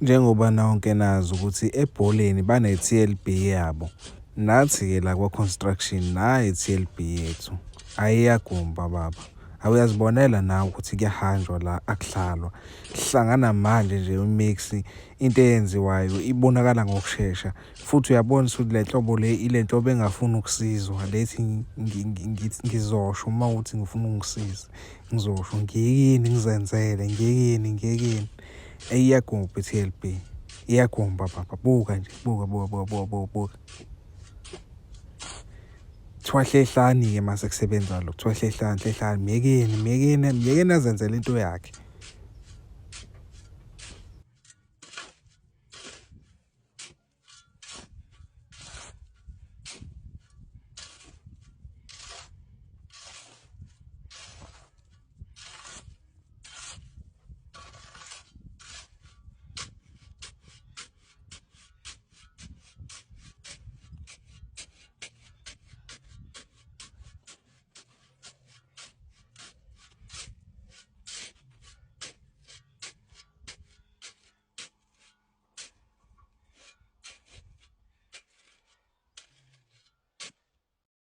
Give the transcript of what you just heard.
Njengoba nonke nazi ukuthi ebholeni bane-T_L_B yabo. Nathi-ke la kwa-construction nayi i-T_L_B yethu. Ayiyagumba baba. Awuyazibonela nawe ukuthi kuyahanjwa la akudlalwa. Kuhlangana manje nje umix into eyenziwayo ibonakala ngokushesha. Futhi uyabona ukuthi le nhlobo le ile nhlobo engafuni ukusizwa. Lethi ngizosho uma uthi ngifuna ungisiza. Ngizosho ngiyekeni ngizenzele ngiyekeni. Iyagumba i-T_L_B. Iyagumba baba. Buka nje buka. Kuthiwa hlehlani-ke mase kusebenza lo. Kuthiwa hlehlani. Myekeni azenzele into yakhe.